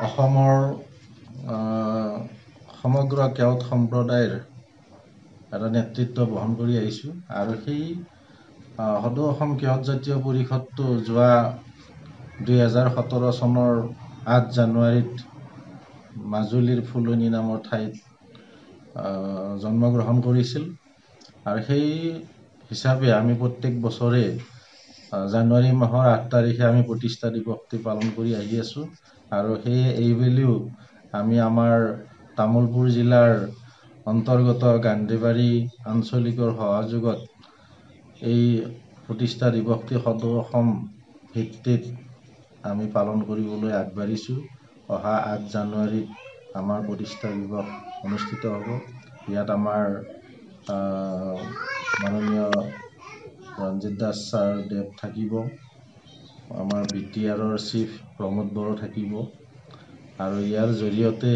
অসমৰ সমগ্ৰ কেওট সম্প্ৰদায়ৰ এটা নেতৃত্ব বহন কৰি আহিছোঁ আৰু সেই সদৌ অসম কেওট জাতীয় পৰিষদটো যোৱা 2017 চনৰ 8 জানুৱাৰীত মাজুলীৰ ফুলনি নামৰ ঠাইত জন্মগ্ৰহণ কৰিছিল আৰু সেই হিচাপে আমি প্ৰত্যেক বছৰে জানুৱাৰী মাহৰ 8 তাৰিখে আমি প্ৰতিষ্ঠা দিৱসটি পালন কৰি আহি আছোঁ আৰু এইবেলিও আমি আমাৰ তামুলপুৰ জিলাৰ অন্তৰ্গত গান্ধীবাৰী আঞ্চলিকৰ সহযোগত এই প্ৰতিষ্ঠা দিৱসটি সদৌ অসম ভিত্তিত আমি পালন কৰিবলৈ আগবাঢ়িছোঁ। অহা 8 জানুৱাৰীত আমাৰ প্ৰতিষ্ঠা দিৱস অনুষ্ঠিত হ'ব। ইয়াত আমাৰ মাননীয় ৰঞ্জিত দাস ছাৰ দেৱ থাকিব, আমাৰ BTRৰ চিফ প্ৰমোদ বড়ো থাকিব আৰু ইয়াৰ জৰিয়তে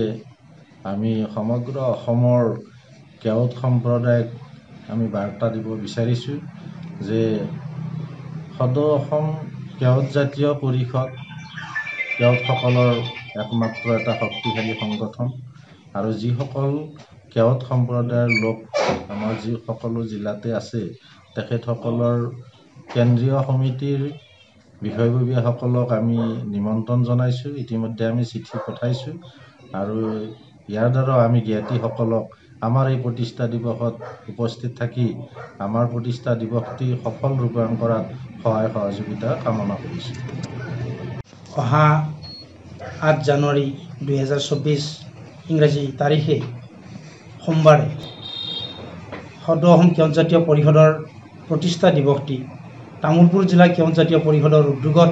আমি সমগ্ৰ অসমৰ কেওট সম্প্ৰদায়ক আমি বাৰ্তা দিব বিচাৰিছোঁ যে সদৌ অসম কেওট জাতীয় পৰিষদ কেওটসকলৰ একমাত্ৰ এটা শক্তিশালী সংগঠন আৰু যিসকল কেওট সম্প্ৰদায়ৰ লোক আমাৰ যি সকলো জিলাতে আছে তেখেতসকলৰ কেন্দ্ৰীয় সমিতিৰ বিষয়ববীয়াসকলক আমি নিমন্ত্ৰণ জনাইছোঁ। ইতিমধ্যে আমি চিঠি পঠাইছোঁ আৰু ইয়াৰ দ্বাৰা আমি জ্ঞাতিসকলক আমাৰ এই প্ৰতিষ্ঠা দিৱসত উপস্থিত থাকি আমাৰ প্ৰতিষ্ঠা দিৱসটি সফল ৰূপায়ণ কৰাত সহায় সহযোগিতা কামনা কৰিছোঁ। অহা 8 জানুৱাৰী 2024 ইংৰাজী তাৰিখে সোমবাৰে সদৌ অসম কেওট জাতীয় পৰিষদৰ প্ৰতিষ্ঠা দিৱসটি তামুলপুৰ জিলা কেওট জাতীয় পৰিষদৰ উদ্যোগত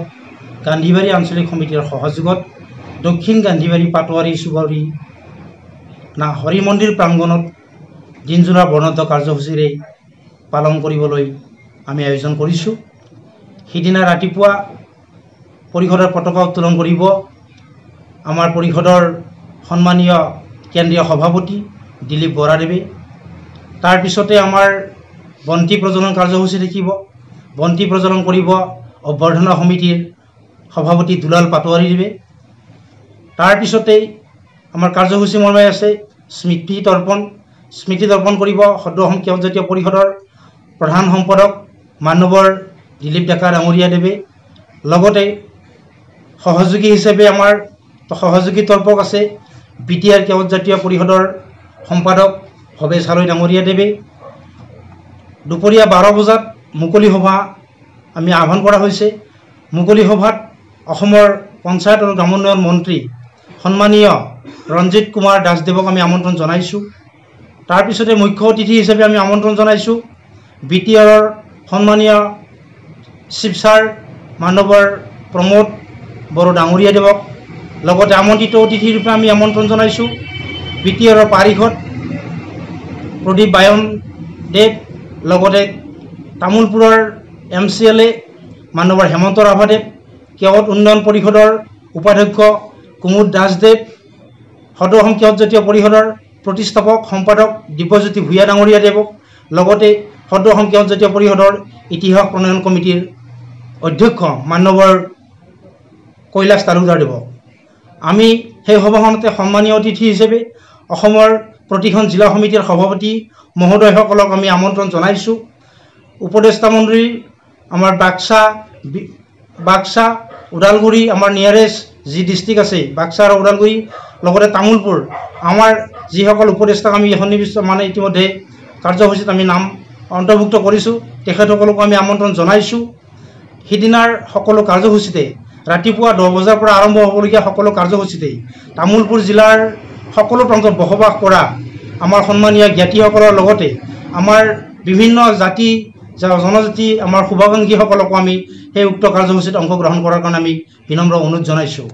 গান্ধীবাৰী আঞ্চলিক সমিতিৰ সহযোগত দক্ষিণ গান্ধীবাৰী পাটোৱাৰী চুবুৰী হৰি মন্দিৰ প্ৰাংগণত দিনজোৰা বৰ্ণাঢ্য কাৰ্যসূচীৰে পালন কৰিবলৈ আমি আয়োজন কৰিছোঁ। সিদিনা ৰাতিপুৱা পৰিষদৰ পতাকা উত্তোলন কৰিব আমাৰ পৰিষদৰ সন্মানীয় কেন্দ্ৰীয় সভাপতি দিলীপ বৰাদেৱে। তাৰপিছতে আমাৰ বন্তি প্ৰজ্বলন কাৰ্যসূচী থাকিব। বন্তি প্ৰজ্বলন কৰিব অভ্যৰ্থনা সমিতিৰ সভাপতি দুলাল পাটোৱাৰীদেৱে। তাৰপিছতেই আমাৰ কাৰ্যসূচী মৰ্মে আছে স্মৃতি তৰ্পণ কৰিব সদৌ অসম কেওট জাতীয় পৰিষদৰ প্ৰধান সম্পাদক মানৱৰ দিলীপ ডেকা ডাঙৰীয়াদেৱে। লগতে সহযোগী হিচাপে আমাৰ সহযোগী তৰ্পক আছে BTR কেওট জাতীয় পৰিষদৰ সম্পাদক ভৱেশ হালৈ ডাঙৰীয়াদেৱে। দুপৰীয়া 12 বজাত মুকলি সভা আমি আহ্বান কৰা হৈছে। মুকলি সভাত অসমৰ পঞ্চায়ত আৰু গ্ৰামোন্নয়ন মন্ত্ৰী সন্মানীয় ৰঞ্জিত কুমাৰ দাসদেৱক আমি আমন্ত্ৰণ জনাইছোঁ। তাৰপিছতে মুখ্য অতিথি হিচাপে আমি আমন্ত্ৰণ জনাইছোঁ BTRৰ সন্মানীয় চিফ ছাৰ মানৱৰ প্ৰমোদ বড়ো ডাঙৰীয়াদেৱক। লগতে আমন্ত্ৰিত অতিথি ৰূপে আমি আমন্ত্ৰণ জনাইছোঁ BTRৰ পাৰিষদ প্ৰদীপ বায়ন দেৱ, লগতে তামুলপুৰৰ MCLA মানৱৰ হেমন্ত ৰাভাদেৱ, কেওট উন্নয়ন পৰিষদৰ উপাধ্যক্ষ কুমুদ দাসদেৱ, সদৌ অসম কেওট জাতীয় পৰিষদৰ প্ৰতিষ্ঠাপক সম্পাদক দিব্যজ্যোতি ভূঞা ডাঙৰীয়াদেৱক, লগতে সদৌ অসম কেওট জাতীয় পৰিষদৰ ইতিহাস প্ৰণয়ন কমিটিৰ অধ্যক্ষ মানৱৰ কৈলাশ তালুকদাৰদেৱক। আমি সেই সভাখনতে সন্মানীয় অতিথি হিচাপে অসমৰ প্ৰতিখন জিলা সমিতিৰ সভাপতি মহোদয়সকলক আমি আমন্ত্ৰণ জনাইছোঁ। উপদেষ্টা মন্ত্ৰী আমাৰ বাক্সা ওদালগুৰি আমাৰ নিয়াৰেষ্ট যি ডিষ্ট্ৰিক্ট আছে বাক্সা আৰু ওদালগুৰি, লগতে তামুলপুৰ আমাৰ যিসকল উপদেষ্টাক আমি সন্নিৱিষ্ট ইতিমধ্যে কাৰ্যসূচীত আমি নাম অন্তৰ্ভুক্ত কৰিছোঁ তেখেতসকলকো আমি আমন্ত্ৰণ জনাইছোঁ। সিদিনাৰ সকলো কাৰ্যসূচীতে ৰাতিপুৱা 10 বজাৰ পৰা আৰম্ভ হ'বলগীয়া সকলো কাৰ্যসূচীতেই তামুলপুৰ জিলাৰ সকলো প্ৰান্তত বসবাস কৰা আমাৰ সন্মানীয় জ্ঞাতিসকলৰ লগতে আমাৰ বিভিন্ন জাতি জনজাতি আমাৰ শুভাকাংক্ষীসকলকো আমি সেই উক্ত কাৰ্যসূচীত অংশগ্ৰহণ কৰাৰ কাৰণে আমি বিনম্ৰ অনুৰোধ জনাইছোঁ।